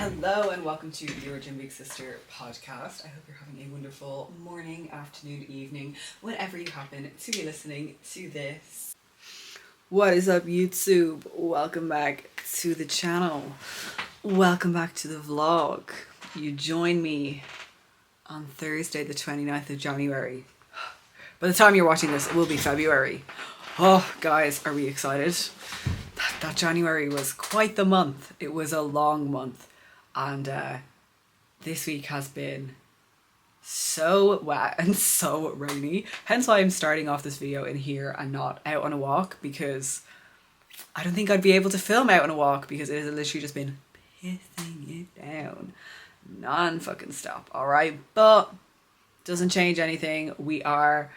Hello and welcome to your Gym Big Sister podcast. I hope you're having a wonderful morning, afternoon, evening, whenever you happen to be listening to this. What is up, YouTube? Welcome back to the channel. Welcome back to the vlog. You join me on Thursday the 29th of January. By the time you're watching this, it will be February. Oh, guys, are we excited? That January was quite the month. It was a long month. And this week has been so wet and so rainy. Hence why I'm starting off this video in here and not out on a walk, because I don't think I'd be able to film out on a walk because it has literally just been pissing it down non-fucking stop. Alright, but doesn't change anything. We are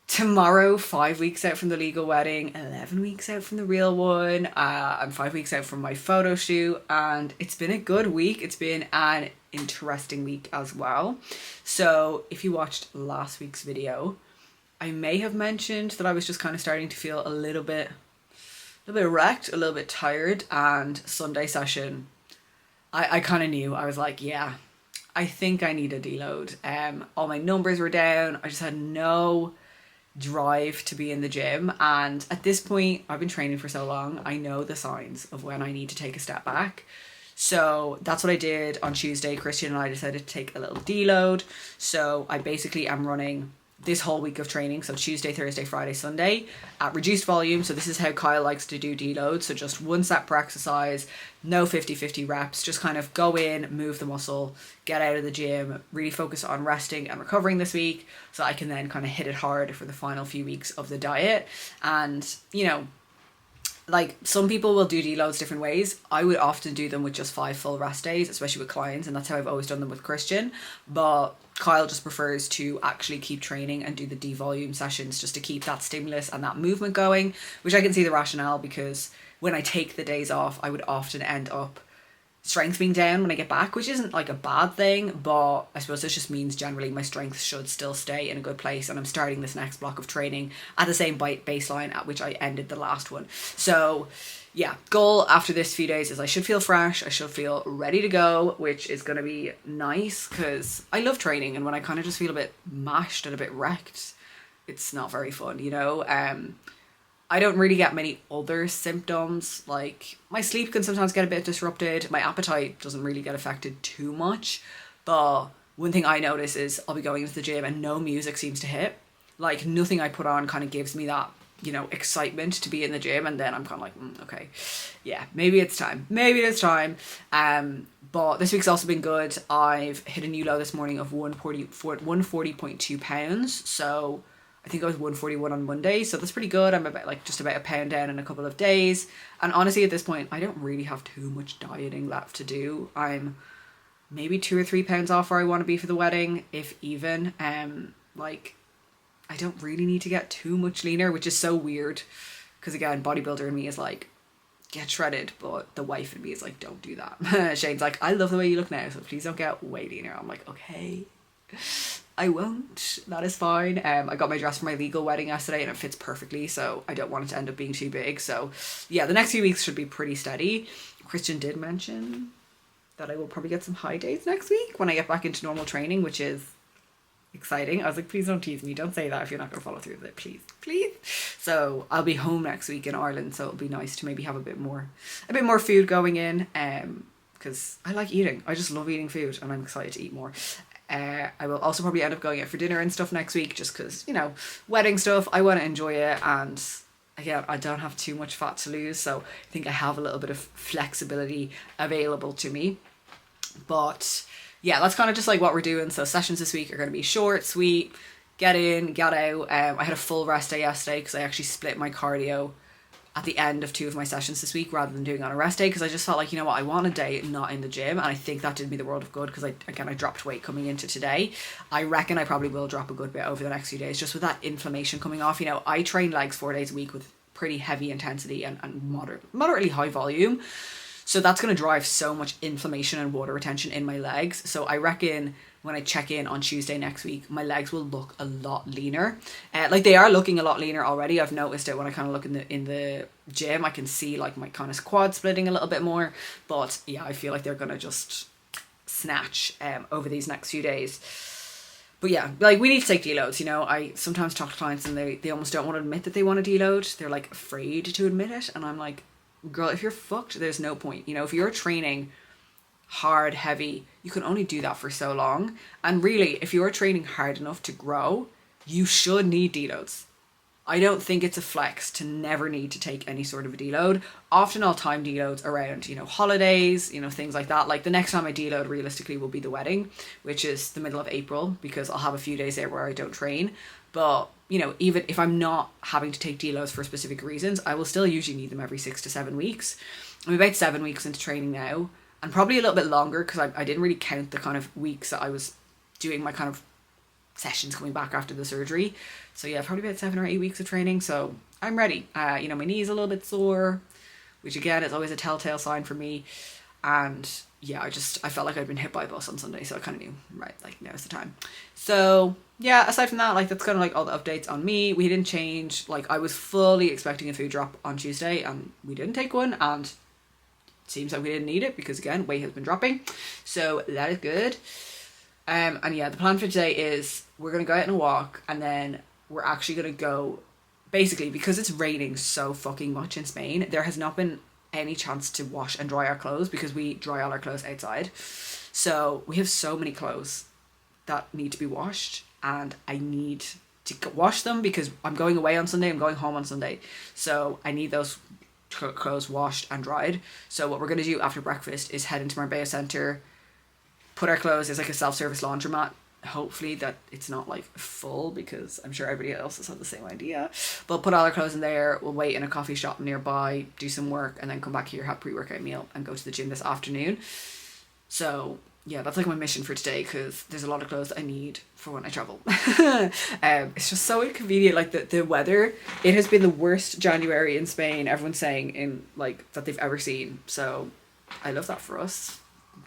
tomorrow 5 weeks out from the legal wedding, 11 weeks out from the real one. I'm 5 weeks out from my photo shoot, and it's been a good week. It's been an interesting week as well. So if you watched last week's video, I may have mentioned that I was just kind of starting to feel a little bit wrecked, a little bit tired, and Sunday session, I kind of knew. I was like, yeah, I think I need a deload. All my numbers were down. I just had no drive to be in the gym, and at this point I've been training for so long, I know the signs of when I need to take a step back. So that's what I did on Tuesday. Christian and I decided to take a little deload, so I basically am running this whole week of training, so Tuesday, Thursday, Friday, Sunday, at reduced volume. So this is how Kyle likes to do deload, so just one set per exercise, no 50-50 reps, just kind of go in, move the muscle, get out of the gym, really focus on resting and recovering this week, so I can then kind of hit it hard for the final few weeks of the diet. And you know, like, some people will do deloads different ways. I would often do them with just 5 full rest days, especially with clients, and that's how I've always done them with Christian. But Kyle just prefers to actually keep training and do the devolume sessions just to keep that stimulus and that movement going, which I can see the rationale, because when I take the days off, I would often end up strength being down when I get back, which isn't like a bad thing, but I suppose this just means generally my strength should still stay in a good place, and I'm starting this next block of training at the same baseline at which I ended the last one. So yeah, goal after this few days is I should feel fresh, I should feel ready to go, which is going to be nice because I love training, and when I kind of just feel a bit mashed and a bit wrecked, it's not very fun, you know. I don't really get many other symptoms. Like, my sleep can sometimes get a bit disrupted. My appetite doesn't really get affected too much. But one thing I notice is I'll be going into the gym and no music seems to hit. Like, nothing I put on kind of gives me that, you know, excitement to be in the gym. And then I'm kind of like, okay, yeah, maybe it's time. Maybe it's time. But this week's also been good. I've hit a new low this morning of 140.2 pounds. So I think I was 141 on Monday, so that's pretty good. I'm just about a pound down in a couple of days. And honestly, at this point, I don't really have too much dieting left to do. I'm maybe 2 or 3 pounds off where I want to be for the wedding, if even. Like, I don't really need to get too much leaner, which is so weird. Because again, bodybuilder in me is like, get shredded, but the wife in me is like, don't do that. Shane's like, I love the way you look now, so please don't get way leaner. I'm like, okay, I won't. That is fine. I got my dress for my legal wedding yesterday and it fits perfectly, so I don't want it to end up being too big. So yeah, the next few weeks should be pretty steady. Christian did mention that I will probably get some high days next week when I get back into normal training, which is exciting. I was like, please don't tease me. Don't say that if you're not going to follow through with it. Please, please. So I'll be home next week in Ireland, so it'll be nice to maybe have a bit more food going in, because I like eating. I just love eating food and I'm excited to eat more. I will also probably end up going out for dinner and stuff next week, just because, you know, wedding stuff, I want to enjoy it, and again, I don't have too much fat to lose, so I think I have a little bit of flexibility available to me. But yeah, that's kind of just like what we're doing. So sessions this week are going to be short, sweet, get in, get out. I had a full rest day yesterday because I actually split my cardio at the end of 2 of my sessions this week rather than doing it on a rest day, because I just felt like, you know what, I want a day not in the gym, and I think that did me the world of good, because I dropped weight coming into today. I reckon I probably will drop a good bit over the next few days, just with that inflammation coming off. You know, I train legs 4 days a week with pretty heavy intensity and moderately high volume, so that's going to drive so much inflammation and water retention in my legs. So I reckon when I check in on Tuesday next week, my legs will look a lot leaner. Like they are looking a lot leaner already. I've noticed it when I kind of look in the gym. I can see like my kind of quad splitting a little bit more. But yeah, I feel like they're gonna just snatch over these next few days. But yeah, like we need to take deloads, you know. I sometimes talk to clients and they almost don't want to admit that they want to deload. They're like afraid to admit it. And I'm like, girl, if you're fucked, there's no point. You know, if you're training hard, heavy, you can only do that for so long. And really, if you're training hard enough to grow, you should need deloads. I don't think it's a flex to never need to take any sort of a deload. Often I'll time deloads around, you know, holidays, you know, things like that. Like the next time I deload realistically will be the wedding, which is the middle of April, because I'll have a few days there where I don't train. But, you know, even if I'm not having to take deloads for specific reasons, I will still usually need them every 6 to 7 weeks. I'm about 7 weeks into training now, and probably a little bit longer, because I didn't really count the kind of weeks that I was doing my kind of sessions coming back after the surgery. So yeah, probably about 7 or 8 weeks of training. So I'm ready. You know, my knee's a little bit sore, which again is always a telltale sign for me. And yeah, I felt like I'd been hit by a bus on Sunday, so I kind of knew, right, like now's the time. So yeah, aside from that, like that's kind of like all the updates on me. We didn't change. Like I was fully expecting a food drop on Tuesday and we didn't take one, and seems like we didn't need it because again, weight has been dropping, so that is good. And yeah, the plan for today is we're gonna go out on a walk, and then we're actually gonna go, basically because it's raining so fucking much in Spain, there has not been any chance to wash and dry our clothes because we dry all our clothes outside. So we have so many clothes that need to be washed, and I need to wash them because I'm going away on Sunday, I'm going home on Sunday, so I need those clothes washed and dried. So what we're going to do after breakfast is head into Marbella Centre, put our clothes, there's like a self-service laundromat, hopefully that it's not like full because I'm sure everybody else has had the same idea, but put all our clothes in there, we'll wait in a coffee shop nearby, do some work, and then come back here, have pre-workout meal, and go to the gym this afternoon. So yeah, that's like my mission for today, because there's a lot of clothes that I need for when I travel. It's just so inconvenient, like the weather, it has been the worst January in Spain, everyone's saying, in like that they've ever seen. So I love that for us.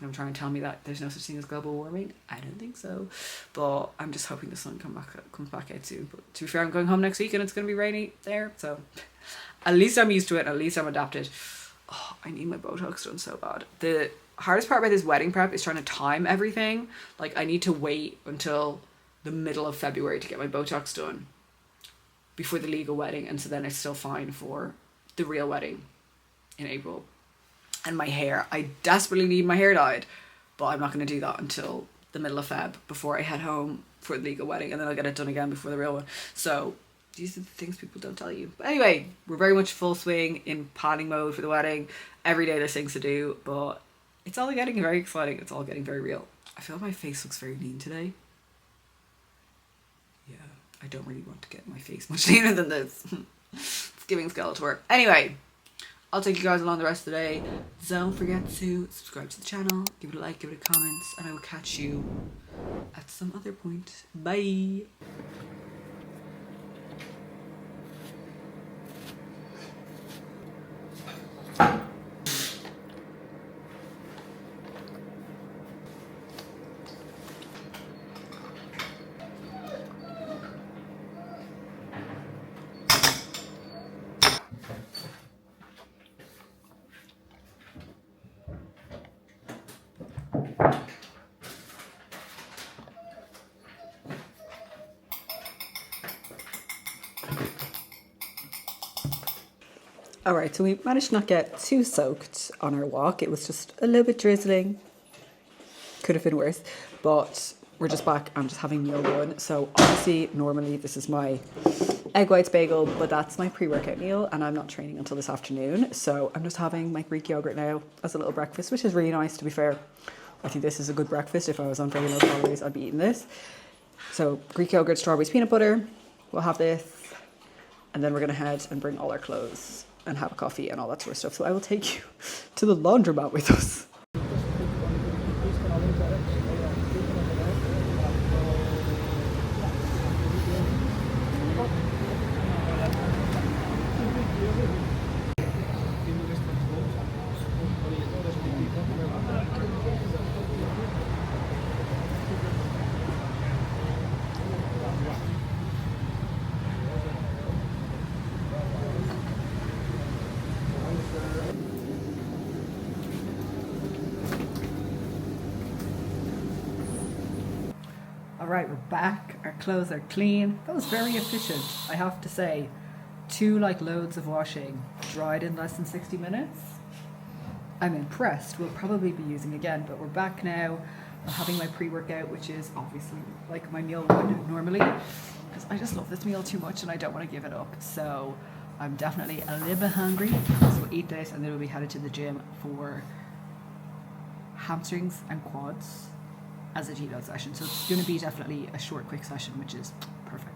I'm trying to tell me that there's no such thing as global warming. I don't think so, but I'm just hoping the sun comes back out soon. But to be fair, I'm going home next week and it's going to be rainy there, so at least I'm used to it, and at least I'm adapted. Oh, I need my Botox done so bad. The hardest part about this wedding prep is trying to time everything. Like I need to wait until the middle of February to get my Botox done before the legal wedding, and so then it's still fine for the real wedding in April. And my hair, I desperately need my hair dyed, but I'm not going to do that until the middle of Feb before I head home for the legal wedding, and then I'll get it done again before the real one. So these are the things people don't tell you. But anyway, we're very much full swing in planning mode for the wedding. Every day there's things to do, but it's all getting very exciting. It's all getting very real. I feel like my face looks very lean today. Yeah, I don't really want to get my face much leaner than this. It's giving Skeletor. Anyway, I'll take you guys along the rest of the day. Don't forget to subscribe to the channel, give it a like, give it a comment, and I will catch you at some other point. Bye! Alright, so we managed to not get too soaked on our walk. It was just a little bit drizzling. Could have been worse. But we're just back. I'm just having meal one. So obviously, normally this is my egg whites bagel, but that's my pre-workout meal, and I'm not training until this afternoon. So I'm just having my Greek yogurt now as a little breakfast, which is really nice, to be fair. I think this is a good breakfast. If I was on very low calories, I'd be eating this. So Greek yogurt, strawberries, peanut butter. We'll have this. And then we're going to head and bring all our clothes and have a coffee and all that sort of stuff. So I will take you to the laundromat with us. All right, we're back. Our clothes are clean. That was very efficient, I have to say. 2 loads of washing, dried in less than 60 minutes. I'm impressed. We'll probably be using again, but we're back now. I'm having my pre-workout, which is obviously like my meal would normally, because I just love this meal too much and I don't want to give it up. So I'm definitely a little bit hungry. So we'll eat this and then we'll be headed to the gym for hamstrings and quads as a deload session. So it's going to be definitely a short, quick session, which is perfect.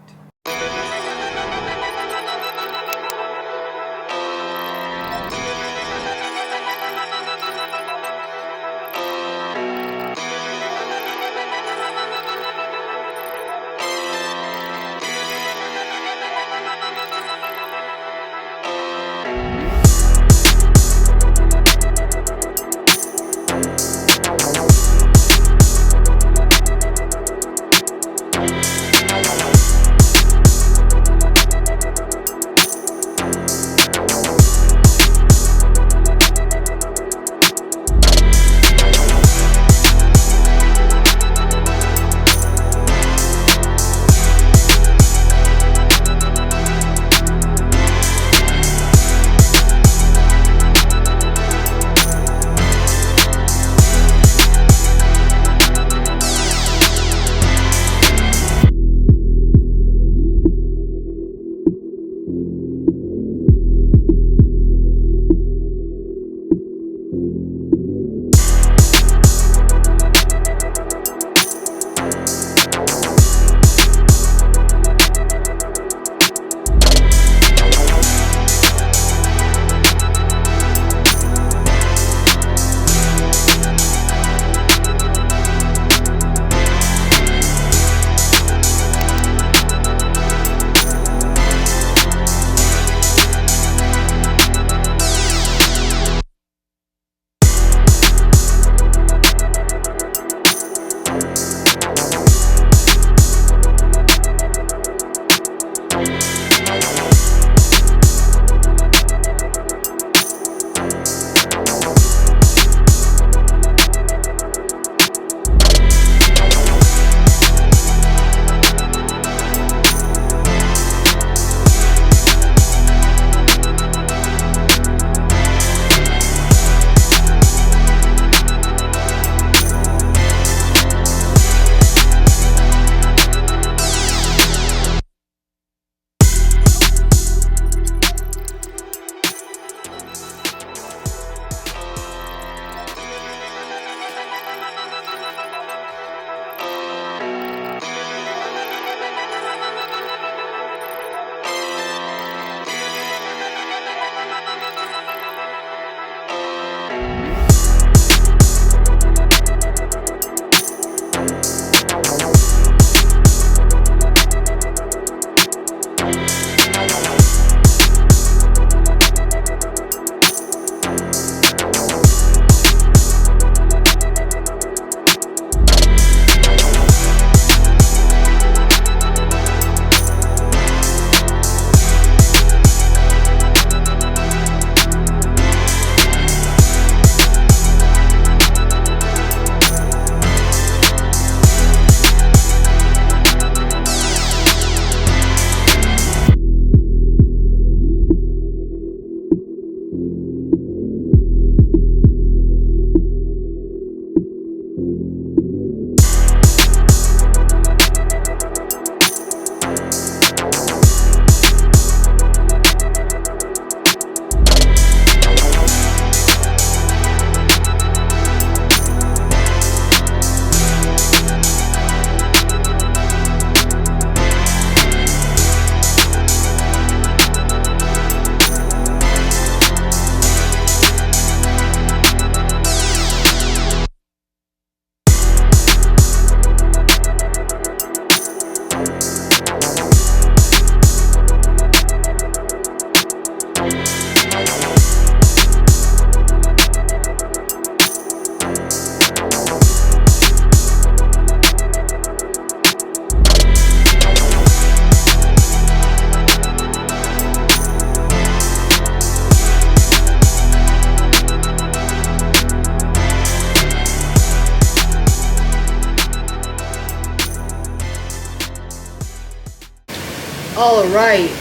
All right,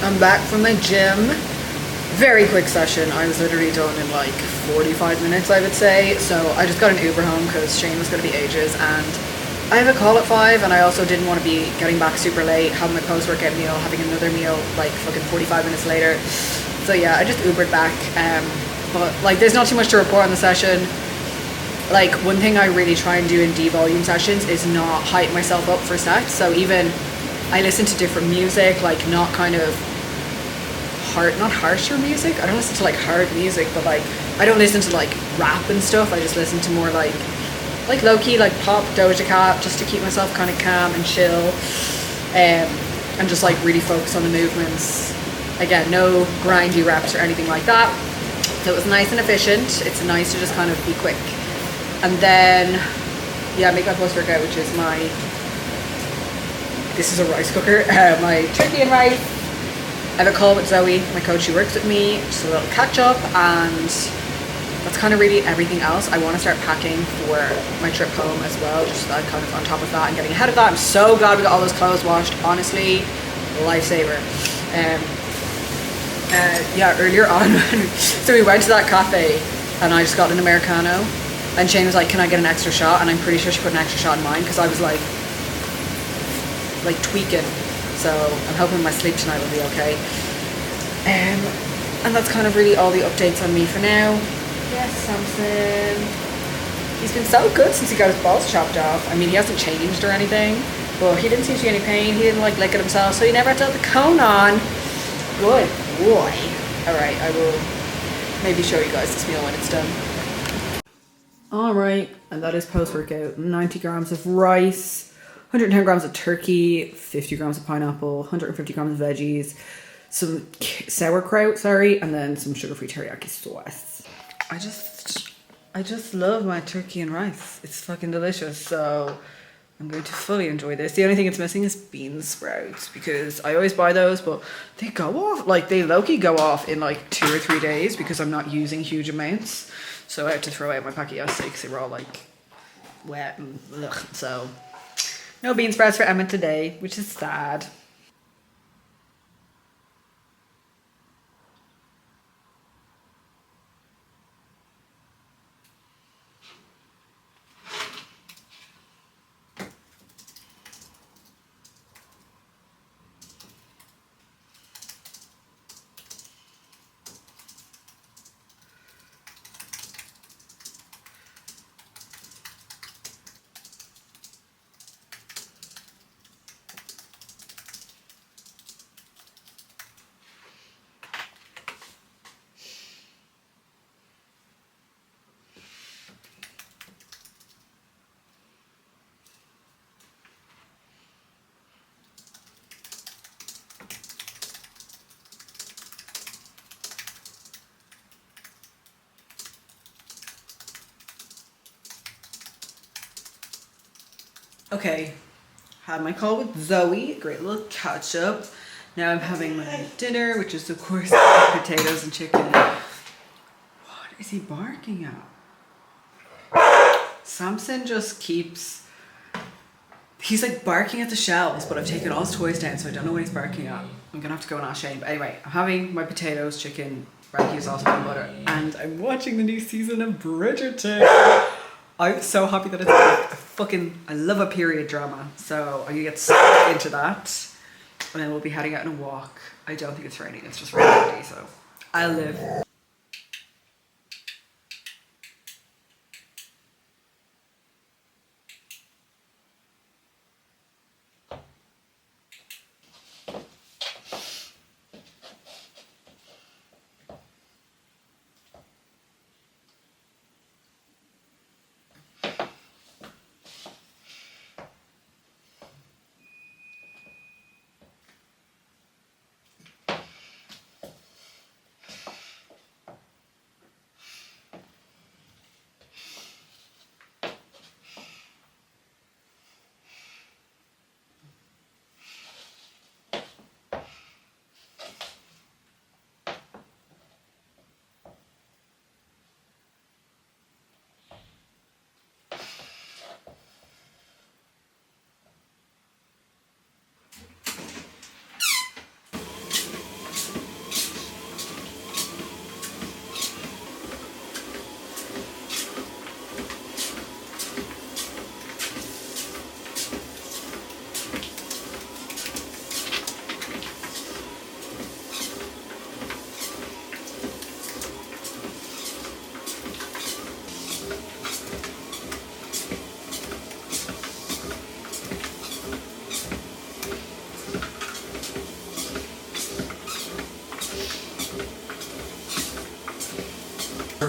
I'm back from the gym. Very quick session. I was literally done in like 45 minutes, I would say. So I just got an Uber home because Shane was going to be ages, and I have a call at 5, and I also didn't want to be getting back super late, having my post-workout meal, having another meal like fucking 45 minutes later. So yeah, I just Ubered back. But like, there's not too much to report on the session. Like, one thing I really try and do in D-volume sessions is not hype myself up for sets. So even I listen to different music, like not kind of not harsher music. I don't listen to like hard music, but like I don't listen to like rap and stuff. I just listen to more like low-key, like pop, Doja Cat, just to keep myself kind of calm and chill, and just like really focus on the movements. Again, no grindy reps or anything like that. So it was nice and efficient. It's nice to just kind of be quick. And then, yeah, make my post-workout, which is this is a rice cooker, my turkey and rice. I have a call with Zoe, my coach who works with me, just a little catch up, and that's kind of really everything else. I want to start packing for my trip home as well, just kind of on top of that and getting ahead of that. I'm so glad we got all those clothes washed, honestly, lifesaver. Yeah, earlier on, so we went to that cafe and I just got an Americano, and Shane was like, can I get an extra shot? And I'm pretty sure she put an extra shot in mine because I was like tweaking. So I'm hoping my sleep tonight will be okay. And that's kind of really all the updates on me for now. Yes, Samson. He's been so good since he got his balls chopped off. I mean, he hasn't changed or anything, but he didn't seem to be any pain. He didn't like lick at himself, so he never had to have the cone on. Good boy. All right, I will maybe show you guys this meal when it's done. All right, and that is post-workout. 90 grams of rice, 110 grams of turkey, 50 grams of pineapple, 150 grams of veggies, some sauerkraut, and then some sugar-free teriyaki sauce. I just love my turkey and rice. It's fucking delicious. So I'm going to fully enjoy this. The only thing it's missing is bean sprouts, because I always buy those, but they go off, like they low-key go off in like 2 or 3 days because I'm not using huge amounts. So I had to throw out my packet yesterday because they were all like wet and ugh. So no bean sprouts for Emma today, which is sad. Okay, had my call with Zoe, great little catch up. Now I'm having my dinner, which is of course potatoes and chicken. What is he barking at? Samson just keeps, he's like barking at the shelves, but I've taken all his toys down, so I don't know what he's barking at. I'm gonna have to go and ask Shane. But anyway, I'm having my potatoes, chicken, barbecue sauce, and butter, and I'm watching the new season of Bridgerton. I'm so happy that it's back. I love a period drama, so I'm gonna get stuck into that, and then we'll be heading out on a walk. I don't think it's raining, it's just really windy, so I'll live.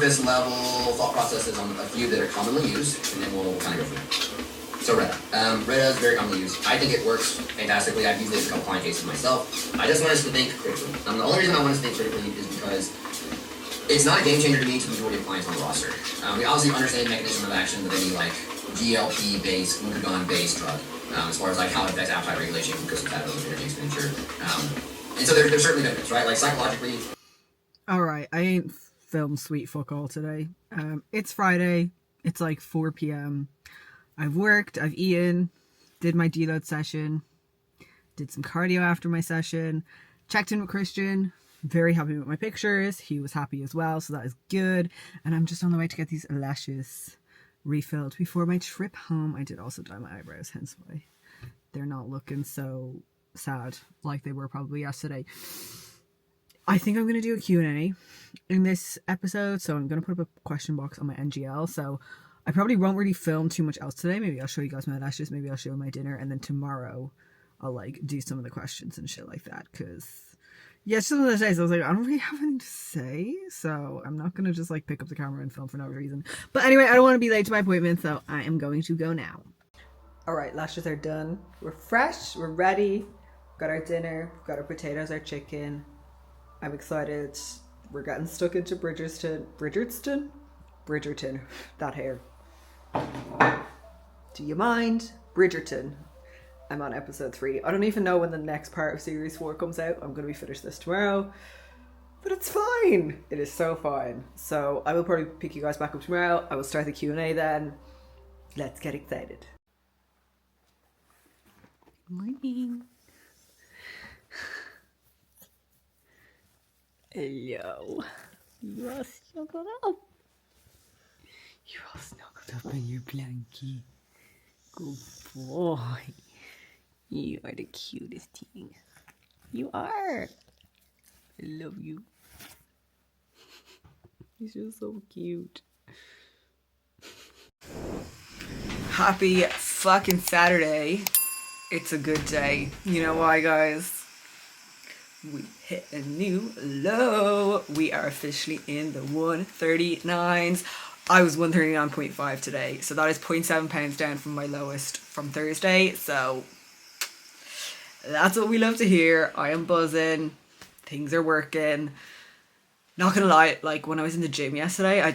surface level thought processes on a few that are commonly used, and then we'll kind of go from there. So Retta is very commonly used. I think it works fantastically. I've used it in a couple client cases myself. I just want us to think critically. The only reason I want us to think critically is because it's not a game changer to me to the majority of clients on the roster. We obviously understand the mechanism of action of any like GLP-based, glucagon-based drug, as far as like how it affects appetite regulation, glucose metabolism, energy expenditure. And so there's certainly benefits, right? Like psychologically. All right, I ain't filmed sweet fuck all today. It's Friday. It's like 4 p.m. I've worked, I've eaten, did my deload session, did some cardio after my session, checked in with Christian, very happy with my pictures. He was happy as well, so that is good. And I'm just on the way to get these lashes refilled before my trip home. I did also dye my eyebrows, hence why they're not looking so sad like they were probably yesterday. I think I'm going to do a Q&A in this episode, so I'm going to put up a question box on my NGL, so I probably won't really film too much else today. Maybe I'll show you guys my lashes, maybe I'll show you my dinner, and then tomorrow I'll like do some of the questions and shit like that, because yeah, it's just one of those days I was like, I don't really have anything to say, so I'm not going to just like pick up the camera and film for no reason. But anyway, I don't want to be late to my appointment, so I am going to go now. Alright, lashes are done. We're fresh, we're ready. We've got our dinner, we've got our potatoes, our chicken. I'm excited. We're getting stuck into Bridgerton, that hair. Do you mind? Bridgerton. I'm on episode 3. I don't even know when the next part of series 4 comes out. I'm going to be finished this tomorrow. But it's fine. It is so fine. So I will probably pick you guys back up tomorrow. I will start the Q&A then. Let's get excited. Good morning. Hello. You all snuggled up. You're all snuggled up in your blankie. Good boy. You are the cutest thing. You are. I love you. He's just so cute. Happy fucking Saturday. It's a good day. You know why, guys? We hit a new low. We are officially in the 139s. I was 139.5 today, so that is 0.7 pounds down from my lowest from Thursday. So that's what we love to hear. I am buzzing. Things are working. Not gonna lie, like when I was in the gym yesterday, I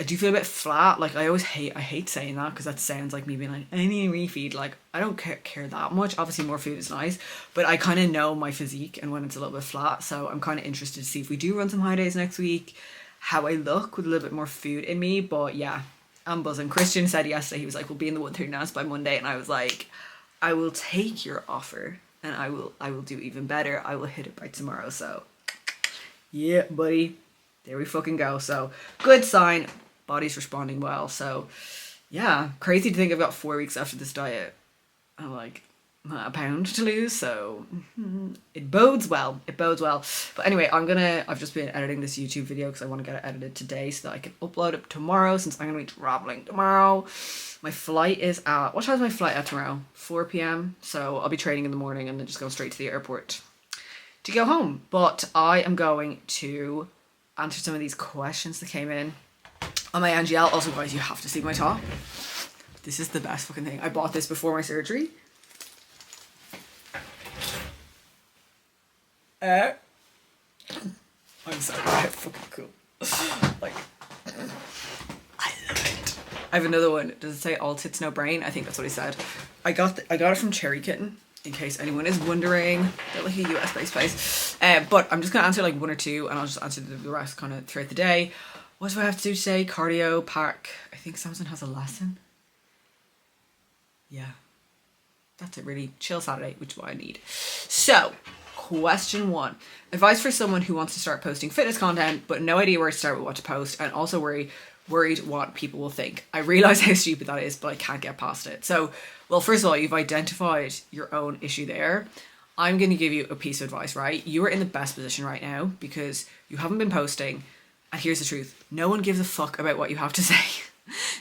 do feel a bit flat. Like I hate saying that because that sounds like me being like, I need a refeed. Like I don't care that much. Obviously more food is nice, but I kind of know my physique and when it's a little bit flat. So I'm kind of interested to see if we do run some high days next week, how I look with a little bit more food in me. But yeah, I'm buzzing. Christian said yesterday, he was like, we'll be in the 139s by Monday. And I was like, I will take your offer and I will do even better. I will hit it by tomorrow. So yeah, buddy. There we fucking go. So good sign. Body's responding well. So yeah, crazy to think I've got 4 weeks after this diet. I'm like a pound to lose. So it bodes well. It bodes well. But anyway, I've just been editing this YouTube video because I want to get it edited today so that I can upload it tomorrow since I'm going to be traveling tomorrow. My flight is at, what time is my flight at tomorrow? 4 p.m. So I'll be training in the morning and then just go straight to the airport to go home. But I am going to answer some of these questions that came in on my NGL. Also, guys, you have to see my top. This is the best fucking thing. I bought this before my surgery. I'm sorry, it's fucking cool. Like, I love it. I have another one. Does it say all tits no brain? I think that's what he said. I got it from Cherry Kitten, in case anyone is wondering. They're like a US based place. But I'm just gonna answer like one or two and I'll just answer the rest kind of throughout the day. What do I have to do today? Cardio, pack. I think Samson has a lesson. Yeah. That's it really. Chill Saturday, which is what I need. So, question 1. Advice for someone who wants to start posting fitness content, but no idea where to start with what to post, and also worried what people will think. I realize how stupid that is, but I can't get past it. So, well, first of all, you've identified your own issue there. I'm going to give you a piece of advice, right? You are in the best position right now because you haven't been posting. And here's the truth. No one gives a fuck about what you have to say.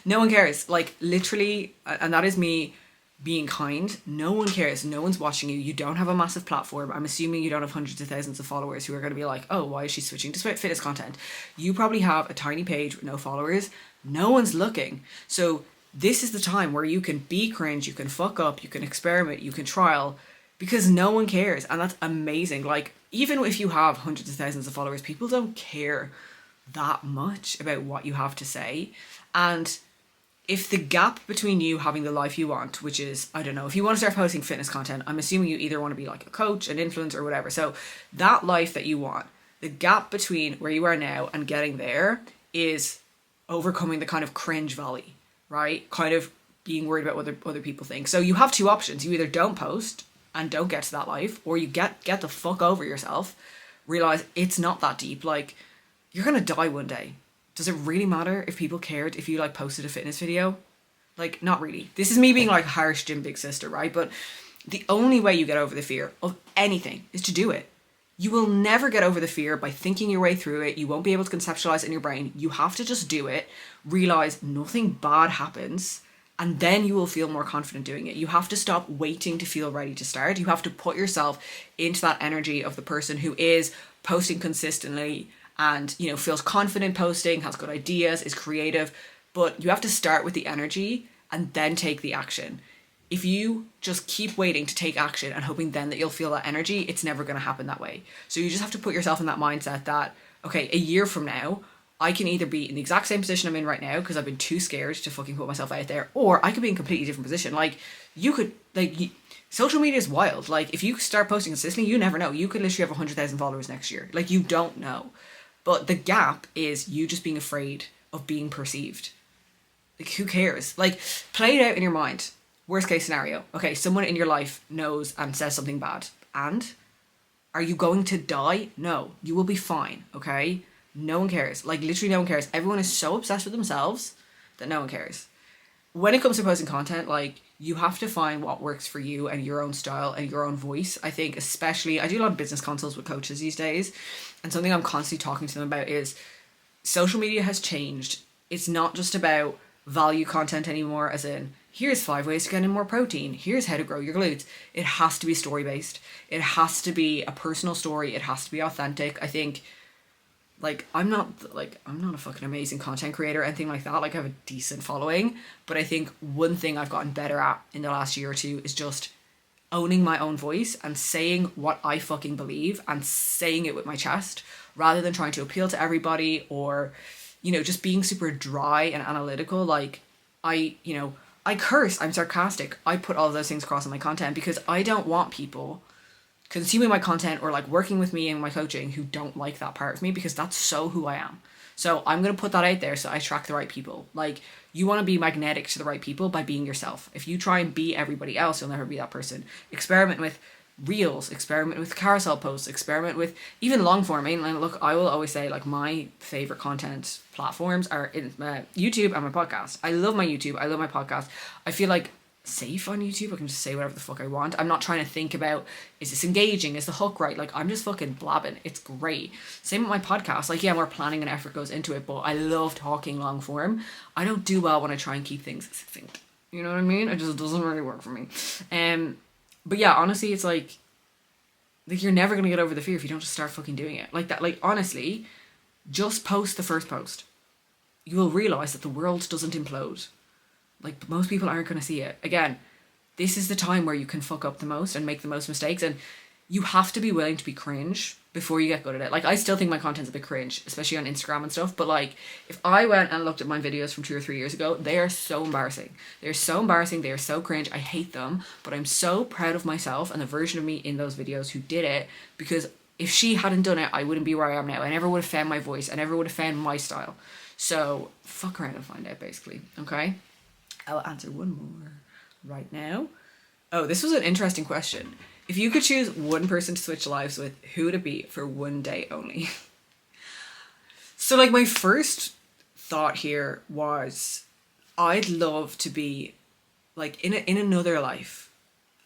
No one cares. Like, literally, and that is me being kind. No one cares. No one's watching you. You don't have a massive platform. I'm assuming you don't have hundreds of thousands of followers who are going to be like, oh, why is she switching to fitness content? You probably have a tiny page with no followers. No one's looking. So this is the time where you can be cringe, you can fuck up, you can experiment, you can trial, because no one cares. And that's amazing. Like, even if you have hundreds of thousands of followers, people don't care that much about what you have to say. And if the gap between you having the life you want, which is, I don't know, if you want to start posting fitness content, I'm assuming you either want to be like a coach, an influencer, or whatever. So that life that you want, the gap between where you are now and getting there is overcoming the kind of cringe valley, right? Kind of being worried about what other people think. So you have two options. You either don't post and don't get to that life, or you get the fuck over yourself, realize it's not that deep. Like, you're going to die one day. Does it really matter if people cared if you like posted a fitness video? Like, not really. This is me being like harsh gym big sister, right? But the only way you get over the fear of anything is to do it. You will never get over the fear by thinking your way through it. You won't be able to conceptualize it in your brain. You have to just do it, realize nothing bad happens, and then you will feel more confident doing it. You have to stop waiting to feel ready to start. You have to put yourself into that energy of the person who is posting consistently and, you know, feels confident posting, has good ideas, is creative. But you have to start with the energy and then take the action. If you just keep waiting to take action and hoping then that you'll feel that energy, it's never going to happen that way. So you just have to put yourself in that mindset that, okay, a year from now, I can either be in the exact same position I'm in right now because I've been too scared to fucking put myself out there, or I could be in a completely different position. Like, you could, like, social media is wild. Like, if you start posting consistently, you never know. You could literally have 100,000 followers next year. Like, you don't know. But the gap is you just being afraid of being perceived. Like, who cares? Like, play it out in your mind. Worst case scenario. Okay, someone in your life knows and says something bad. And? Are you going to die? No. You will be fine, okay? No one cares. Like, literally no one cares. Everyone is so obsessed with themselves that no one cares. When it comes to posting content, like, you have to find what works for you and your own style and your own voice. I think especially, I do a lot of business consults with coaches these days, and something I'm constantly talking to them about is social media has changed. It's not just about value content anymore, as in, here's 5 ways to get in more protein, here's how to grow your glutes. It has to be story based. It has to be a personal story. It has to be authentic. I think, like, I'm not a fucking amazing content creator or anything like that. Like, I have a decent following, but I think one thing I've gotten better at in the last year or two is just owning my own voice and saying what I fucking believe and saying it with my chest, rather than trying to appeal to everybody or, you know, just being super dry and analytical. Like, I curse, I'm sarcastic. I put all of those things across in my content because I don't want people consuming my content or like working with me in my coaching who don't like that part of me, because that's so who I am. So I'm going to put that out there so I attract the right people. Like, you want to be magnetic to the right people by being yourself. If you try and be everybody else, you'll never be that person. Experiment with reels, experiment with carousel posts, experiment with even long form. I mean, look, I will always say, like, my favorite content platforms are YouTube and my podcast. I love my YouTube. I love my podcast. I feel like safe on YouTube. I can just say whatever the fuck I want. I'm not trying to think about, is this engaging? Is the hook right? Like, I'm just fucking blabbing. It's great. Same with my podcast. Like, yeah, more planning and effort goes into it, but I love talking long form. I don't do well when I try and keep things succinct. You know what I mean? It just doesn't really work for me. But yeah, honestly, it's like you're never going to get over the fear if you don't just start fucking doing it. Like that, like, honestly, just post the first post. You will realize that the world doesn't implode. Like, most people aren't going to see it. Again, this is the time where you can fuck up the most and make the most mistakes. And you have to be willing to be cringe before you get good at it. Like, I still think my content's a bit cringe, especially on Instagram and stuff. But, like, if I went and looked at my videos from 2 or 3 years ago, they are so embarrassing. They're so embarrassing. They are so cringe. I hate them. But I'm so proud of myself and the version of me in those videos who did it. Because if she hadn't done it, I wouldn't be where I am now. I never would have found my voice. I never would have found my style. So, fuck around and find out, basically. Okay? I'll answer one more right now. Oh, this was an interesting question. If you could choose one person to switch lives with, who would it be for one day only? So, like, my first thought here was, I'd love to be, like, in another life,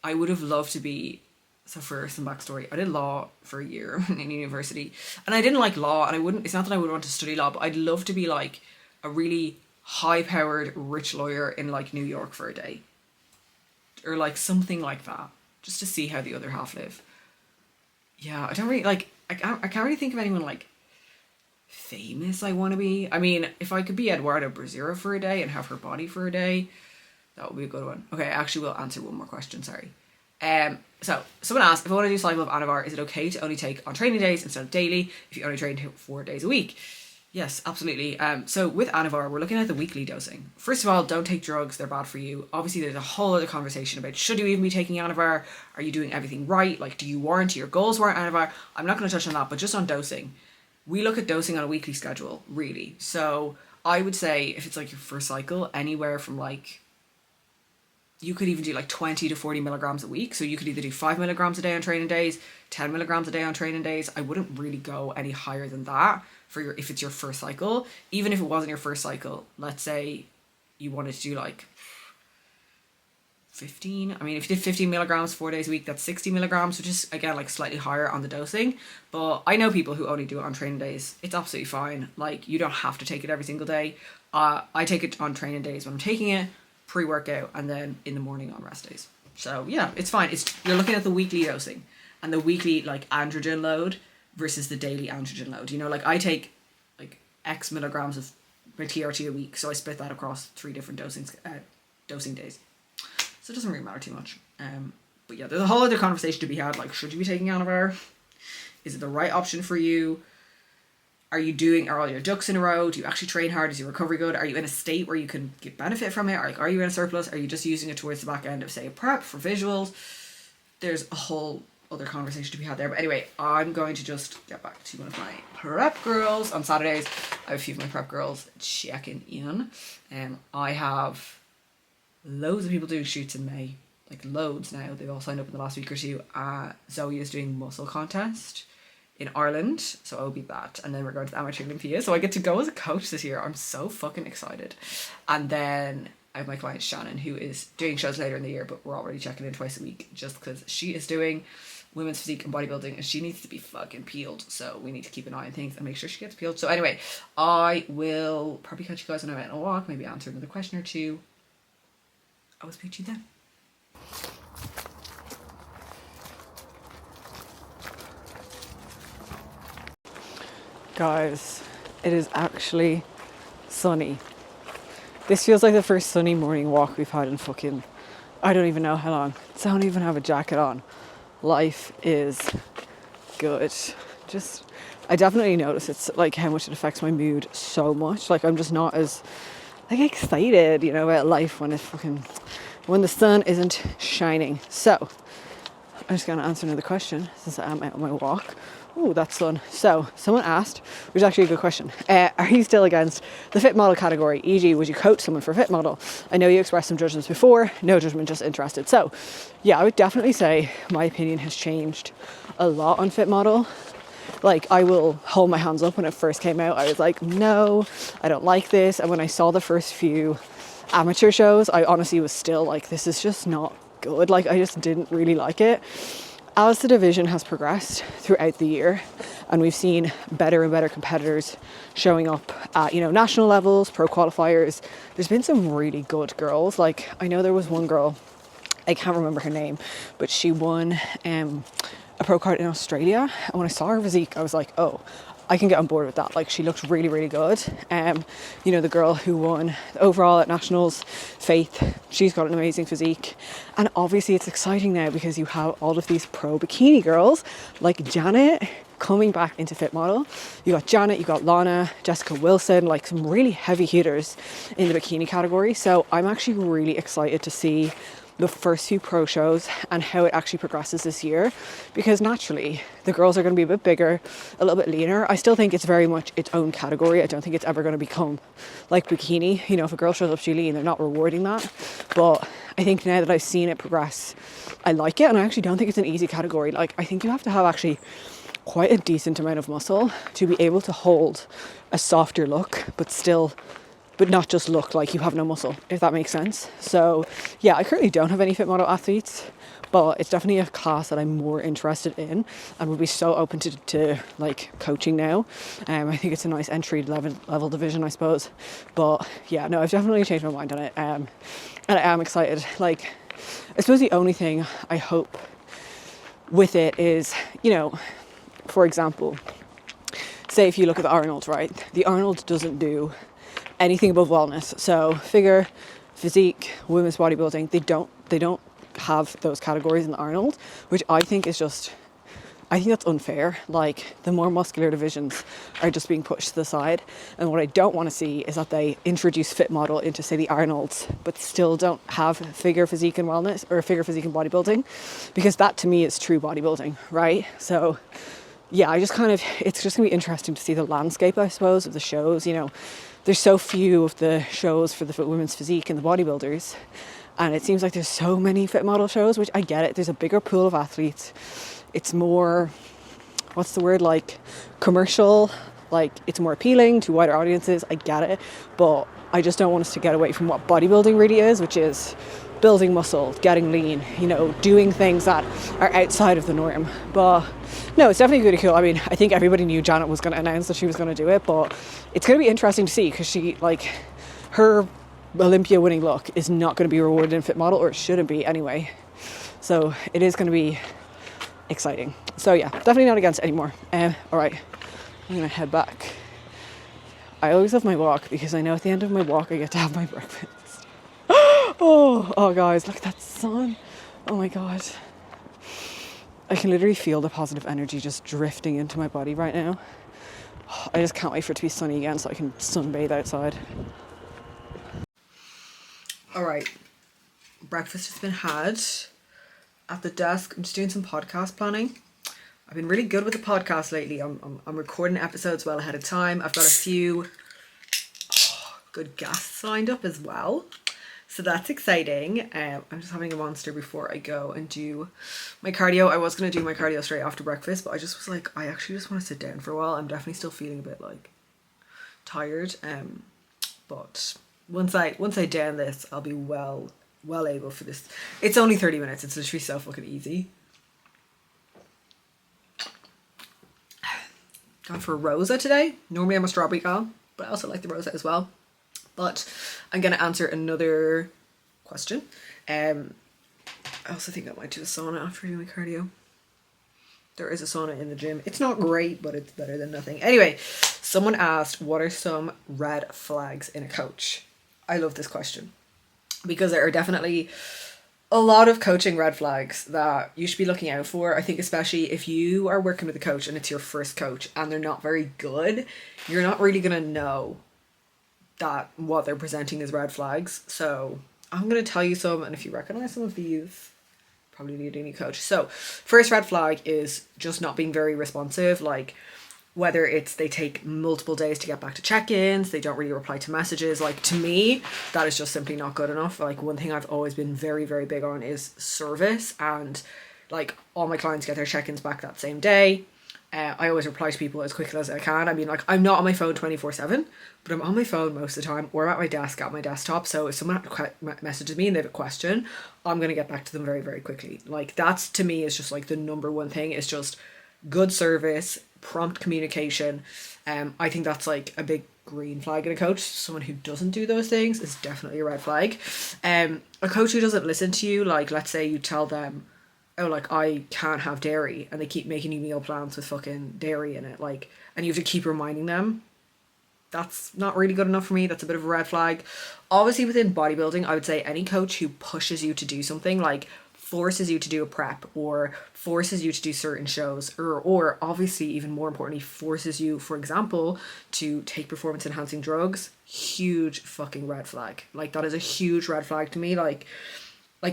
I would have loved to be, so for some backstory, I did law for a year in university, and I didn't like law, and it's not that I would want to study law, but I'd love to be, like, a really high-powered, rich lawyer in, like, New York for a day. or like something like that, just to see how the other half live. Yeah, I don't really like. I can't really think of anyone like famous I want to be. I mean, if I could be Eduardo Braziero for a day and have her body for a day, that would be a good one. Okay, I actually will answer one more question. Sorry. So someone asked, if I want to do cycle of Anavar, is it okay to only take on training days instead of daily if you only train 4 days a week? Yes, absolutely. So with Anavar, we're looking at the weekly dosing. First of all, don't take drugs, they're bad for you. Obviously, there's a whole other conversation about should you even be taking Anavar? Are you doing everything right? Like, do you warrant your goals warrant Anavar? I'm not going to touch on that, but just on dosing. We look at dosing on a weekly schedule, really. So I would say if it's like your first cycle, anywhere from like, you could even do like 20 to 40 milligrams a week. So you could either do 5 milligrams a day on training days, 10 milligrams a day on training days. I wouldn't really go any higher than that for if it's your first cycle. Even if it wasn't your first cycle, let's say you wanted to do like 15. I mean, if you did 15 milligrams 4 days a week, that's 60 milligrams, which is again like slightly higher on the dosing. But I know people who only do it on training days. It's absolutely fine. Like, you don't have to take it every single day. I take it on training days when I'm taking it, pre-workout, and then in the morning on rest days. So yeah, it's fine. You're looking at the weekly dosing and the weekly like androgen load versus the daily androgen load. You know, like I take like X milligrams of my TRT a week, so I split that across 3 different dosing days. So it doesn't really matter too much. But yeah, there's a whole other conversation to be had. Like, should you be taking Anavar? Is it the right option for you? Are all your ducks in a row? Do you actually train hard? Is your recovery good? Are you in a state where you can get benefit from it? Or like, are you in a surplus? Are you just using it towards the back end of, say, a prep for visuals? There's a whole other conversation to be had there. But anyway, I'm going to just get back to one of my prep girls. On Saturdays, I have a few of my prep girls checking in. I have loads of people doing shoots in May. Like, loads now. They've all signed up in the last week or two. Zoe is doing muscle contest in Ireland, so I'll be that, and then we're going to the Amateur Olympia, so I get to go as a coach this year. I'm so fucking excited. And then I have my client Shannon, who is doing shows later in the year, but we're already checking in twice a week just because she is doing women's physique and bodybuilding and she needs to be fucking peeled, so we need to keep an eye on things and make sure she gets peeled. So anyway, I will probably catch you guys when I'm out on a walk, maybe answer another question or two. I will speak to you then. Guys, it is actually sunny. This feels like the first sunny morning walk we've had in fucking, I don't even know how long. I don't even have a jacket on. Life is good. I definitely notice it's like how much it affects my mood so much. Like, I'm just not as like excited, you know, about life when the sun isn't shining. So I'm just going to answer another question since I'm out on my walk. Oh, that's sun. So someone asked, which is actually a good question, are you still against the fit model category? E.g., would you coach someone for fit model? I know you expressed some judgments before. No judgment, just interested. So yeah, I would definitely say my opinion has changed a lot on fit model. Like, I will hold my hands up when it first came out. I was like, no, I don't like this. And when I saw the first few amateur shows, I honestly was still like, this is just not good. Like, I just didn't really like it. As the division has progressed throughout the year and we've seen better and better competitors showing up at, you know, national levels, pro qualifiers, there's been some really good girls. Like, I know there was one girl, I can't remember her name, but she won a pro card in Australia. And when I saw her physique, I was like, oh, I can get on board with that. Like, she looked really, really good. You know, the girl who won overall at nationals, Faith, she's got an amazing physique. And obviously it's exciting now because you have all of these pro bikini girls like Janet coming back into fit model. You got Janet, you got Lana, Jessica Wilson, like some really heavy hitters in the bikini category. So I'm actually really excited to see the first few pro shows and how it actually progresses this year, because naturally the girls are going to be a bit bigger, a little bit leaner. I still think it's very much its own category. I don't think it's ever going to become like bikini. You know, if a girl shows up too lean, they're not rewarding that. But I think now that I've seen it progress, I like it, and I actually don't think it's an easy category. Like, I think you have to have actually quite a decent amount of muscle to be able to hold a softer look, but not just look like you have no muscle, if that makes sense. So yeah, I currently don't have any fit model athletes, but it's definitely a class that I'm more interested in and would be so open to like coaching now. I think it's a nice entry level division, I suppose. But yeah, no, I've definitely changed my mind on it. And I am excited. Like, I suppose the only thing I hope with it is, you know, for example, say if you look at the Arnold, right? The Arnold doesn't do anything above wellness. So figure, physique, women's bodybuilding, they don't have those categories in the Arnold, which I think is just, I think that's unfair. Like, the more muscular divisions are just being pushed to the side. And what I don't want to see is that they introduce fit model into, say, the Arnolds, but still don't have figure, physique and wellness, or figure, physique and bodybuilding, because that to me is true bodybuilding, right? So yeah, I just kind of, it's just gonna be interesting to see the landscape, I suppose, of the shows. You know, there's so few of the shows for the women's physique and the bodybuilders, and it seems like there's so many fit model shows, which I get it. There's a bigger pool of athletes. It's more, what's the word, like commercial, like it's more appealing to wider audiences. I get it, but I just don't want us to get away from what bodybuilding really is, which is building muscle, getting lean, you know, doing things that are outside of the norm. But no, it's definitely really cool. I mean, I think everybody knew Janet was going to announce that she was going to do it, but it's going to be interesting to see, because she, like, her Olympia winning look is not going to be rewarded in fit model, or it shouldn't be anyway. So it is going to be exciting. So yeah, definitely not against it anymore. All right, I'm going to head back. I always have my walk because I know at the end of my walk I get to have my breakfast. Oh guys, look at that sun. Oh my god. I can literally feel the positive energy just drifting into my body right now. I just can't wait for it to be sunny again so I can sunbathe outside. Alright, breakfast has been had. At the desk, I'm just doing some podcast planning. I've been really good with the podcast lately. I'm recording episodes well ahead of time. I've got a few good guests lined up as well. So that's exciting. I'm just having a monster before I go and do my cardio. I was going to do my cardio straight after breakfast, but I just was like, I actually just want to sit down for a while. I'm definitely still feeling a bit like tired. But once I down this, I'll be well able for this. It's only 30 minutes. It's literally so fucking easy. Gone for a Rosa today. Normally I'm a strawberry gal, but I also like the Rosa as well. But I'm going to answer another question. I also think I might do a sauna after doing my cardio. There is a sauna in the gym. It's not great, but it's better than nothing. Anyway, someone asked, what are some red flags in a coach? I love this question because there are definitely a lot of coaching red flags that you should be looking out for. I think especially if you are working with a coach and it's your first coach and they're not very good, you're not really going to know that what they're presenting as red flags. So I'm going to tell you some, and if you recognize some of these, probably need a new coach. So first red flag is just not being very responsive. Like, whether it's they take multiple days to get back to check-ins, they don't really reply to messages. Like, to me, that is just simply not good enough. Like, one thing I've always been very, very big on is service, and like all my clients get their check-ins back that same day. I always reply to people as quickly as I can. I mean, like, I'm not on my phone 24/7, but I'm on my phone most of the time, or I'm at my desk at my desktop. So if someone messages me and they have a question, I'm going to get back to them very, very quickly. Like, that's, to me, is just like the number one thing. It's just good service, prompt communication. I think that's like a big green flag in a coach. Someone who doesn't do those things is definitely a red flag. A coach who doesn't listen to you, like, let's say you tell them, oh, like, I can't have dairy, and they keep making you meal plans with fucking dairy in it, like, and you have to keep reminding them. That's not really good enough for me. That's a bit of a red flag. Obviously, within bodybuilding, I would say any coach who pushes you to do something, like forces you to do a prep or forces you to do certain shows, or obviously, even more importantly, forces you, for example, to take performance enhancing drugs, huge fucking red flag. Like, that is a huge red flag to me. Like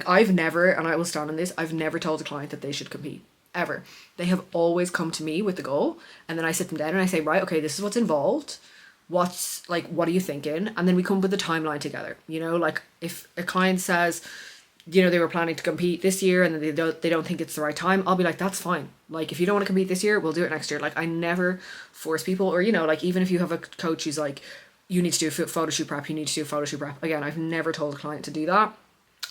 I've never, and I will stand on this, I've never told a client that they should compete, ever. They have always come to me with the goal, and then I sit them down and I say, right, okay, this is what's involved. What are you thinking? And then we come up with a timeline together. You know, like, if a client says, you know, they were planning to compete this year and they don't think it's the right time, I'll be like, that's fine. Like, if you don't want to compete this year, we'll do it next year. Like, I never force people. Or, you know, like, even if you have a coach who's like, you need to do a photo shoot prep, you need to do a photo shoot prep. Again, I've never told a client to do that.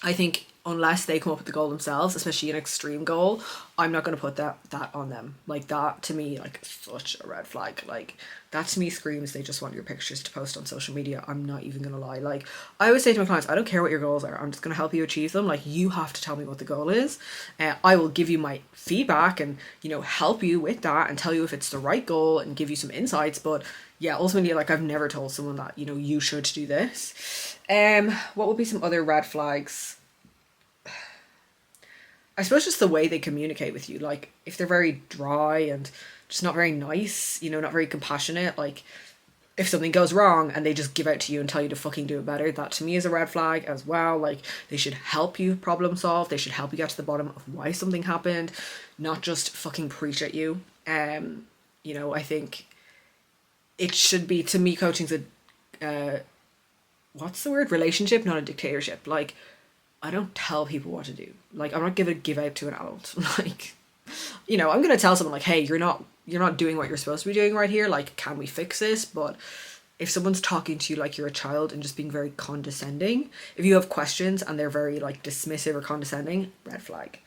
I think unless they come up with the goal themselves, especially an extreme goal, I'm not going to put that on them. Like, that to me, like, such a red flag. Like, that to me screams they just want your pictures to post on social media. I'm not even going to lie. Like, I always say to my clients, I don't care what your goals are, I'm just going to help you achieve them. Like, you have to tell me what the goal is. I will give you my feedback and, you know, help you with that and tell you if it's the right goal and give you some insights. But yeah, ultimately, like, I've never told someone that, you know, you should do this. What would be some other red flags? I suppose just the way they communicate with you. Like, if they're very dry and just not very nice, you know, not very compassionate, like, if something goes wrong and they just give out to you and tell you to fucking do it better, that to me is a red flag as well. Like, they should help you problem solve. They should help you get to the bottom of why something happened, not just fucking preach at you. You know, I think it should be, to me, coaching's a, what's the word? Relationship, not a dictatorship. Like, I don't tell people what to do. Like, I'm not gonna give out to an adult. Like, you know, I'm gonna tell someone like, hey, you're not doing what you're supposed to be doing right here. Like, can we fix this? But if someone's talking to you like you're a child and just being very condescending, if you have questions and they're very like dismissive or condescending, red flag.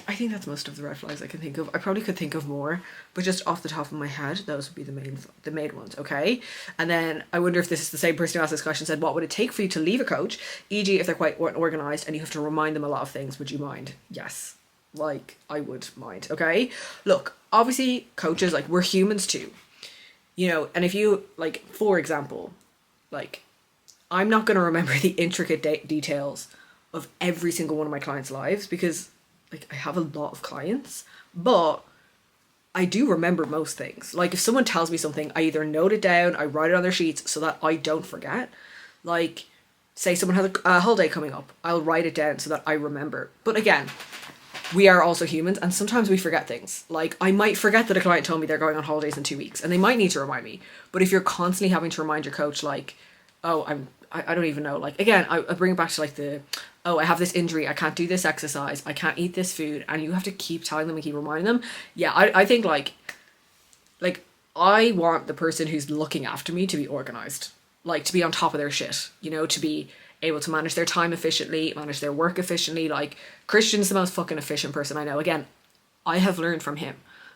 I think that's most of the red flags I can think of. I probably could think of more, but just off the top of my head, those would be the main ones, okay? And then I wonder if this is the same person who asked this question, said, what would it take for you to leave a coach? E.g., if they're quite organised and you have to remind them a lot of things, would you mind? Yes. Like, I would mind, okay? Look, obviously, coaches, like, we're humans too. You know, and if you, like, for example, like, I'm not going to remember the intricate details of every single one of my clients' lives because, like, I have a lot of clients, but I do remember most things. Like, if someone tells me something, I either note it down, I write it on their sheets so that I don't forget. Like, say someone has a holiday coming up, I'll write it down so that I remember. But again, we are also humans and sometimes we forget things. Like, I might forget that a client told me they're going on holidays in 2 weeks and they might need to remind me. But if you're constantly having to remind your coach, like, oh, I don't even know. Like, again, I bring it back to like I have this injury, I can't do this exercise, I can't eat this food, and you have to keep telling them and keep reminding them. Yeah, I think like I want the person who's looking after me to be organised, like to be on top of their shit, you know, to be able to manage their time efficiently, manage their work efficiently. Like, Christian's the most fucking efficient person I know. Again, I have learned from him.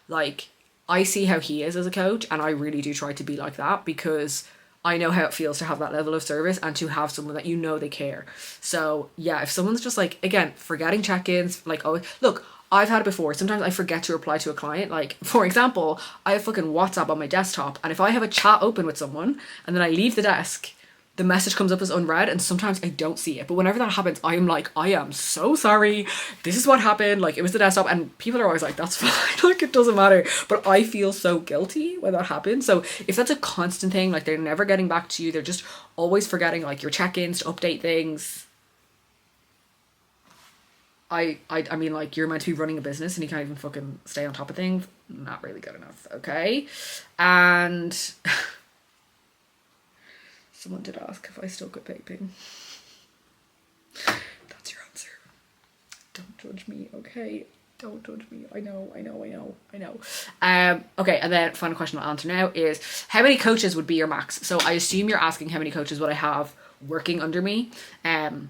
Like, I see how he is as a coach, and I really do try to be like that because I know how it feels to have that level of service and to have someone that you know they care. So yeah, if someone's just like, again, forgetting check-ins, like, oh, look, I've had it before. Sometimes I forget to reply to a client. Like, for example, I have fucking WhatsApp on my desktop, and if I have a chat open with someone and then I leave the desk, the message comes up as unread and sometimes I don't see it. But whenever that happens, I am like, I am so sorry. This is what happened. Like, it was the desktop. And people are always like, that's fine. Like, it doesn't matter. But I feel so guilty when that happens. So if that's a constant thing, like they're never getting back to you, they're just always forgetting like your check-ins to update things. I mean, like, you're meant to be running a business and you can't even fucking stay on top of things. Not really good enough. Okay. And someone did ask if I still quit vaping. That's your answer. Don't judge me, okay? Don't judge me. I know. Okay, and then final question I'll answer now is, how many coaches would be your max? So I assume you're asking how many coaches would I have working under me,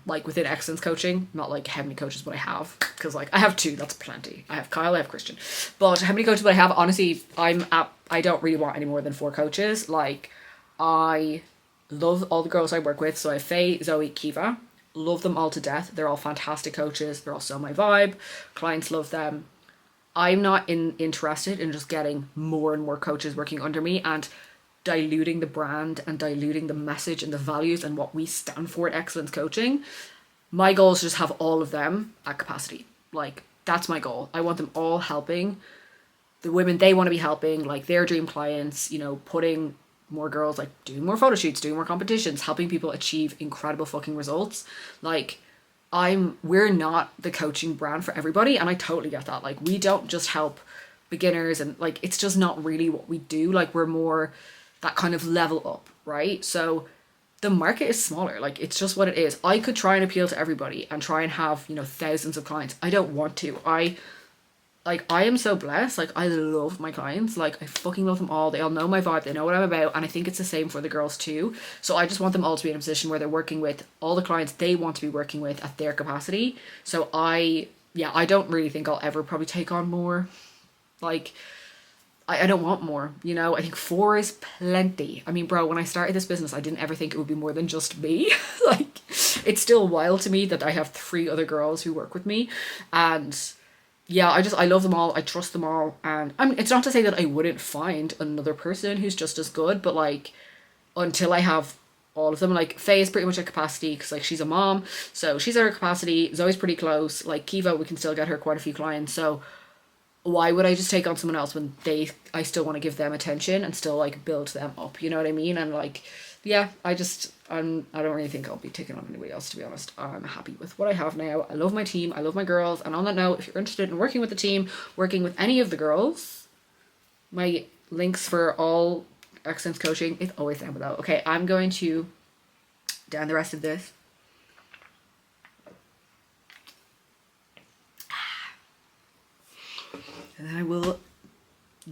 like within excellence coaching, not like how many coaches would I have, because like I have 2, that's plenty. I have Kyle, I have Christian, but how many coaches would I have? Honestly, I don't really want any more than 4 coaches. Like, I love all the girls I work with. So I have Faye, Zoe, Kiva. Love them all to death. They're all fantastic coaches. They're all so my vibe. Clients love them. I'm not interested in just getting more and more coaches working under me and diluting the brand and diluting the message and the values and what we stand for at Excellence Coaching. My goal is to just have all of them at capacity. Like, that's my goal. I want them all helping the women they want to be helping, like their dream clients, you know, putting more girls, like doing more photo shoots, doing more competitions, helping people achieve incredible fucking results. Like, we're not the coaching brand for everybody, and I totally get that. Like, we don't just help beginners, and like, it's just not really what we do. Like, we're more that kind of level up, right? So the market is smaller. Like, it's just what it is. I could try and appeal to everybody and try and have, you know, thousands of clients. I don't want to. like, I am so blessed. Like, I love my clients. Like, I fucking love them all. They all know my vibe. They know what I'm about. And I think it's the same for the girls too. So I just want them all to be in a position where they're working with all the clients they want to be working with at their capacity. So I don't really think I'll ever probably take on more. Like, I don't want more, you know? I think 4 is plenty. I mean, bro, when I started this business, I didn't ever think it would be more than just me. Like, it's still wild to me that I have 3 other girls who work with me. And yeah, I love them all. I trust them all. And I mean, it's not to say that I wouldn't find another person who's just as good, but like, until I have all of them, like, Faye is pretty much at capacity because, like, she's a mom, so she's at her capacity. Zoe's pretty close. Like, Kiva, we can still get her quite a few clients. So why would I just take on someone else when I still want to give them attention and still, like, build them up, you know what I mean? And like, yeah, I don't really think I'll be taking on anybody else, to be honest. I'm happy with what I have now. I love my team. I love my girls. And on that note, if you're interested in working with the team, working with any of the girls, my links for all excellence coaching is always down below. Okay, I'm going to down the rest of this. And then I will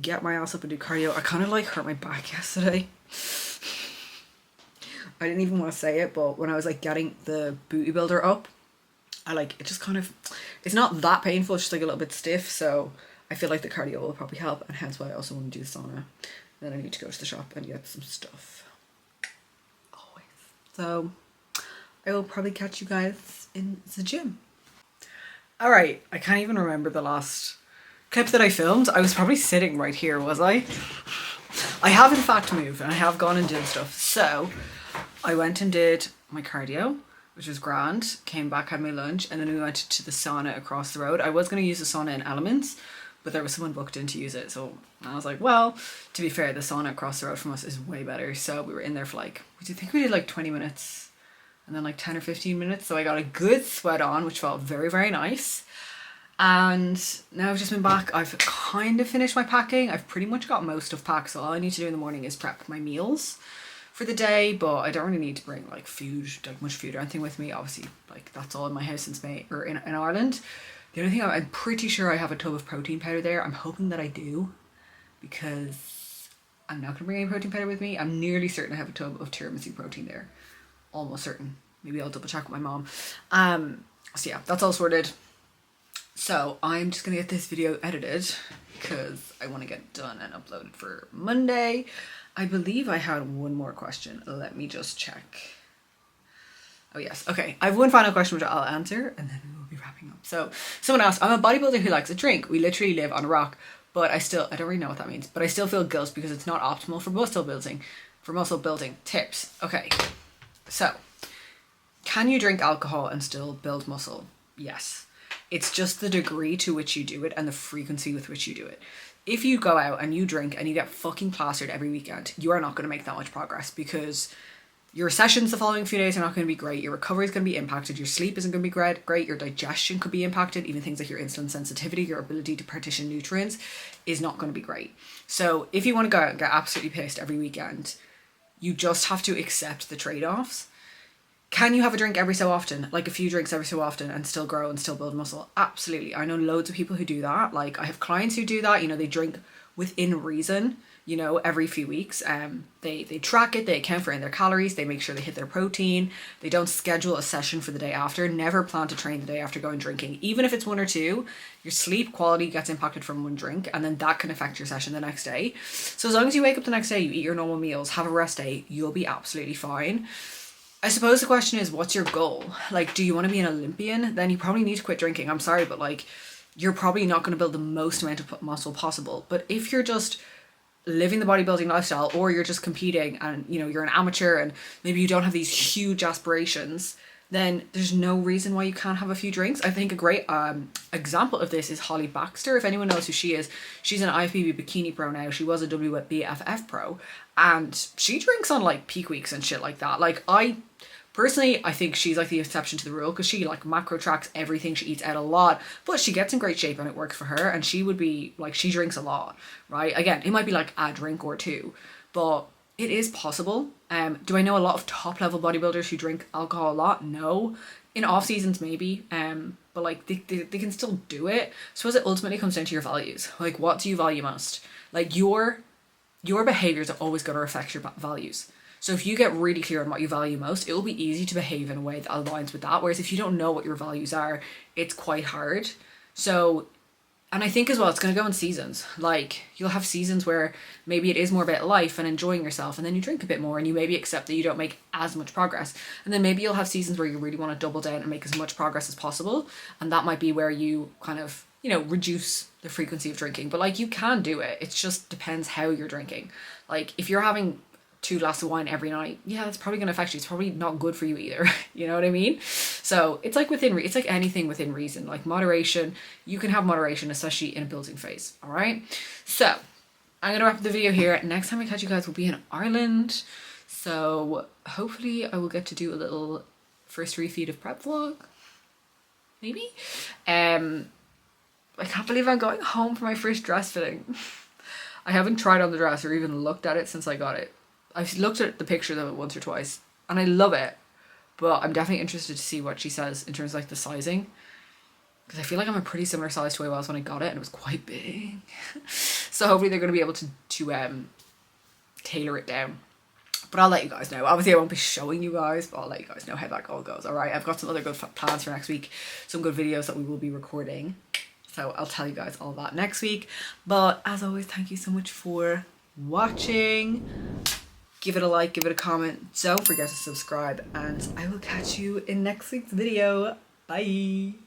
get my ass up and do cardio. I kind of like hurt my back yesterday. I didn't even want to say it, but when I was like getting the booty builder up, it just kind of, it's not that painful, it's just like a little bit stiff. So I feel like the cardio will probably help, and hence why I also want to do the sauna. Then I need to go to the shop and get some stuff. Always. So I will probably catch you guys in the gym. Alright, I can't even remember the last clip that I filmed. I was probably sitting right here, was I? I have in fact moved and I have gone and done stuff. So I went and did my cardio, which was grand, came back, had my lunch, and then we went to the sauna across the road. I was going to use the sauna in Elements, but there was someone booked in to use it. So I was like, well, to be fair, the sauna across the road from us is way better. So we were in there for like, I think we did like 20 minutes and then like 10 or 15 minutes. So I got a good sweat on, which felt very, very nice. And now I've just been back. I've kind of finished my packing. I've pretty much got most of packed. So all I need to do in the morning is prep my meals for the day, but I don't really need to bring like food, like much food or anything with me. Obviously, like that's all in my house in Spain or in Ireland. The only thing I'm pretty sure I have a tub of protein powder there. I'm hoping that I do, because I'm not gonna bring any protein powder with me. I'm nearly certain I have a tub of tiramisu protein there. Almost certain. Maybe I'll double check with my mom. So yeah, that's all sorted. So I'm just gonna get this video edited because I want to get it done and uploaded for Monday. I believe I had one more question. Let me just check. Oh yes, okay. I have one final question which I'll answer and then we will be wrapping up. So someone asked, I'm a bodybuilder who likes a drink. We literally live on a rock, but I don't really know what that means, but I still feel guilt because it's not optimal for muscle building. Tips. Okay. So, can you drink alcohol and still build muscle? Yes. It's just the degree to which you do it and the frequency with which you do it. If you go out and you drink and you get fucking plastered every weekend, you are not going to make that much progress because your sessions the following few days are not going to be great. Your recovery is going to be impacted. Your sleep isn't going to be great. Your digestion could be impacted. Even things like your insulin sensitivity, your ability to partition nutrients is not going to be great. So if you want to go out and get absolutely pissed every weekend, you just have to accept the trade-offs. Can you have a drink every so often, like a few drinks every so often, and still grow and still build muscle? Absolutely. I know loads of people who do that. Like, I have clients who do that. You know, they drink within reason, you know, every few weeks. They track it, they account for in their calories, they make sure they hit their protein. They don't schedule a session for the day after. Never plan to train the day after going drinking. Even if it's 1 or 2, your sleep quality gets impacted from one drink, and then that can affect your session the next day. So as long as you wake up the next day, you eat your normal meals, have a rest day, you'll be absolutely fine. I suppose the question is, what's your goal? Like, do you want to be an Olympian? Then you probably need to quit drinking. I'm sorry, but like, you're probably not going to build the most amount of muscle possible. But if you're just living the bodybuilding lifestyle, or you're just competing and, you know, you're an amateur and maybe you don't have these huge aspirations, then there's no reason why you can't have a few drinks. I think a great example of this is Holly Baxter. If anyone knows who she is, she's an IFBB bikini pro now. She was a WBFF pro, and she drinks on like peak weeks and shit like that. Like, personally, I think she's like the exception to the rule because she like macro tracks everything. She eats out a lot, but she gets in great shape and it works for her. And she would be like, she drinks a lot, right? Again, it might be like a drink or 2, but it is possible. Do I know a lot of top level bodybuilders who drink alcohol a lot? No. in off seasons maybe, but like they can still do it. I suppose it ultimately comes down to your values. Like, what do you value most? Like, your behaviors are always going to reflect your values. So if you get really clear on what you value most, it will be easy to behave in a way that aligns with that. Whereas if you don't know what your values are, it's quite hard. So, and I think as well, it's going to go in seasons. Like, you'll have seasons where maybe it is more about life and enjoying yourself, and then you drink a bit more and you maybe accept that you don't make as much progress. And then maybe you'll have seasons where you really want to double down and make as much progress as possible. And that might be where you kind of, you know, reduce the frequency of drinking. But like, you can do it. It just depends how you're drinking. Like, if you're having 2 glasses of wine every night, yeah, that's probably going to affect you. It's probably not good for you either. You know what I mean? So it's like it's like anything within reason. Like, moderation, you can have moderation, especially in a building phase. All right. So I'm going to wrap up the video here. Next time I catch you guys will be in Ireland. So hopefully I will get to do a little first refeed of prep vlog. Maybe. I can't believe I'm going home for my first dress fitting. I haven't tried on the dress or even looked at it since I got it. I've looked at the picture of it once or twice and I love it, but I'm definitely interested to see what she says in terms of like the sizing, because I feel like I'm a pretty similar size to who I was when I got it, and it was quite big. So hopefully they're going to be able to tailor it down. But I'll let you guys know. Obviously I won't be showing you guys, but I'll let you guys know how that all goes. All right, I've got some other good plans for next week, some good videos that we will be recording. So I'll tell you guys all that next week. But as always, thank you so much for watching. Give it a like, give it a comment. Don't forget to subscribe, and I will catch you in next week's video. Bye.